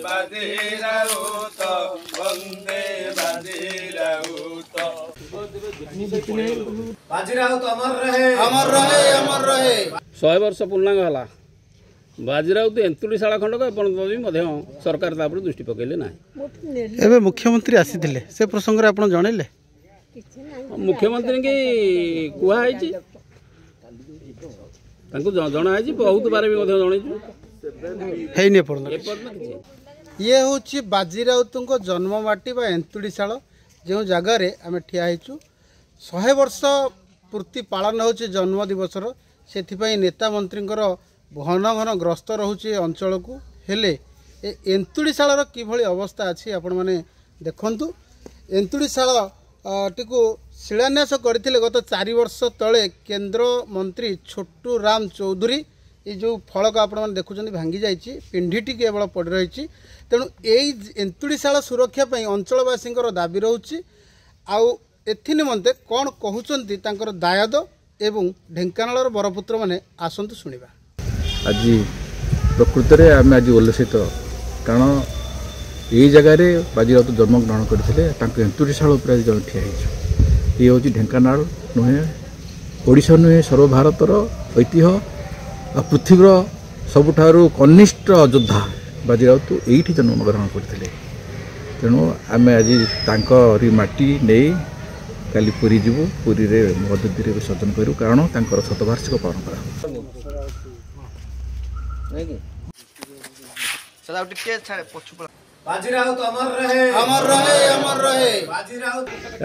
ବାଜିରାଉତ ବନ୍ଦେ ବାଜିରାଉତ ବାଜିରାଉତ ଅମର ରହେ ଅମର ରହେ ଅମର ରହେ। 100 ବର୍ଷ ପୂର୍ଣ୍ଣାଙ୍ଗ ହେଲା ବାଜିରାଉତ ଏନ୍ତୁଡ଼ିଶାଳ ଖଣ୍ଡକ ଏପର୍ଯ୍ୟନ୍ତ ବି ମଧ୍ୟ ସରକାର ତା ଉପରେ ଦୃଷ୍ଟି ପକାଇଲେ ନାହିଁ। ଏବେ ମୁଖ୍ୟମନ୍ତ୍ରୀ ଆସିଥିଲେ ସେ ପ୍ରସଙ୍ଗରେ ଆପଣ ଜଣେଇଲେ? ମୁଖ୍ୟମନ୍ତ୍ରୀକି କୁହାଯାଇଛି ତାଙ୍କୁ ଜଣାଯାଇଛି ବହୁତ ବାର ବି ମଧ୍ୟ ଜଣେଇଛୁ ହେଇନି ଏପର୍ଯ୍ୟନ୍ତ କିଛି। ଇଏ ହେଉଛି ବାଜିରାଉତଙ୍କ ଜନ୍ମମାଟି ବା ଏନ୍ତୁଡ଼ିଶାଳ ଯେଉଁ ଜାଗାରେ ଆମେ ଠିଆ ହେଇଛୁ। 100 ବର୍ଷ ପୂର୍ତ୍ତି ପାଳନ ହେଉଛି ଜନ୍ମ ଦିବସର। ସେଥିପାଇଁ ନେତା ମନ୍ତ୍ରୀଙ୍କର ଘନ ଘନ ଗ୍ରସ୍ତ ରହୁଛି ଏ ଅଞ୍ଚଳକୁ। ହେଲେ ଏ ଏନ୍ତୁଡ଼ିଶାଳର କିଭଳି ଅବସ୍ଥା ଅଛି ଆପଣମାନେ ଦେଖନ୍ତୁ। ଏନ୍ତୁଡ଼ିଶାଳଟିକୁ ଶିଳାନ୍ୟାସ କରିଥିଲେ ଗତ 4 ବର୍ଷ ତଳେ କେନ୍ଦ୍ରମନ୍ତ୍ରୀ ଛୋଟୁ ରାମ ଚୌଧୁରୀ। ये जो फलक आपने देखुं भांगी जाइए पिंढीटी केवल पड़ रही। तेणु यही एन्तुड़ीशाल सुरक्षा अंचलवासी दाबी रोचे। आउ निमंते कौन कहते दायाद एवं ढेंकानाल बरपुत्र मैंने आसतु शुणा। आज प्रकृत में आम आज उल्लसित कारण यही जगार बाजीराउत जन्मग्रहण करते एन्तुड़ीशाल जन ठिया ये हूँ ढेंकानाल नुहे ओडिशा नुहे सर्वभारतर ऐतिह्य पृथ्वीर सबुठारु कनिष्ठ योद्धा बाजीराउत यही जन्मग्रहण करते। तेणु आम आज तांकरी माटी नहीं काली पुरी जीवु पुरी रे मधुदीरे विसर्जन करूँ कारण तांकर शतवार्षिक पालन करा।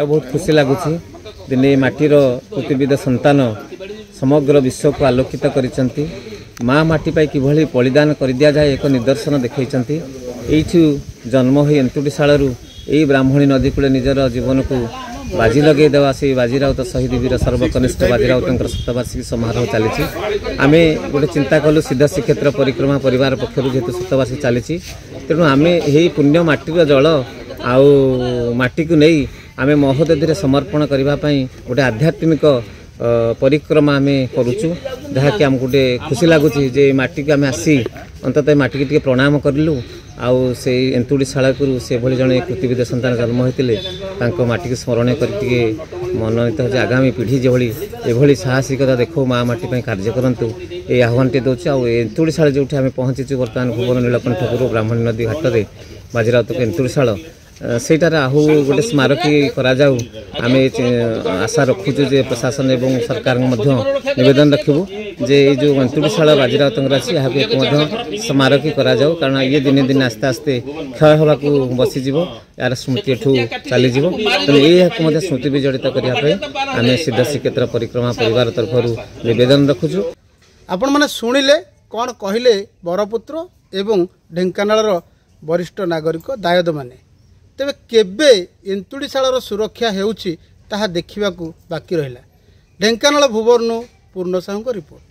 बहुत खुशी लगुच दिन माटीर पृथ्वीद संतान समग्र विश्व को आलोकित करिसंती। माँ माटी पाई किभली बलिदान कर दिया जाए एक निदर्शन देखैसंती। एइठु जन्म होई एन्तुड़ीशालरू एई ब्राह्मणी नदी कूले निजर जीवन को बाजी लगे देवा से बाजीराउत शहीद वीर सर्वकनिष्ठ बाजीराउतर शतवार्षिकी समारोह चली। आम गोटे चिंता कलु सिद्ध श्रीक्षेत्र परिक्रमा परिवार पक्षर जेहेतु शतवार्षिकी चली। तेणु आम यही पुण्य माटीर जल आउ माटी को नहीं आम महोदधि समर्पण करने गोटे आध्यात्मिक परिक्रमा आम करुचु जहाँकि आमको गोटे खुशी लगुच जे माटी को आम आसी अंततः माटी की प्रणाम करूँ। आउ से एन्तुड़ीशाल से भली जड़े कृतिविद सन्तान जन्म होते माटी की स्मरण कर मनोनीत हो आगामी पीढ़ी जो एभली साहसिकता देखो माँ माटी कार्य करूँ ये आह्वान टे दूसरे। आउ एन्तुड़ीशाल जो आम पहुँचीचु बर्तमान भुवन नीलकंठपुर ब्राह्मणी नदी घाटर बाजीराउत एन्तुड़ीशाल सेटार आहु गोटे स्मारकी करा जाऊ आम आशा रखुचु जे प्रशासन एवं सरकार निवेदन रखिबु जे जो एन्तुड़ीशाल बाजीराउत अच्छी यहाँ एक स्मारकी करा जाऊ कारण ये दिन दिन आस्ते आस्ते क्षय होगा बसीज यार स्मृति एठू चलीज। तेणु ये स्मृति विजड़ित करने आम सिद्ध श्रीक्षेत्र परिक्रमा परिवार तरफ निवेदन रखुचु। आपण मैंने शुणिले कौन कहले बरपुत्र एवं ढेंकानाल वरिष्ठ नागरिक दायद माने। तेबे केबे एन्तुड़ीशालर सुरक्षा हेउछि ताहा देखिबाकू बाकी रहिला। ढेंकानाल भुवननु पूर्ण साहू रिपोर्ट।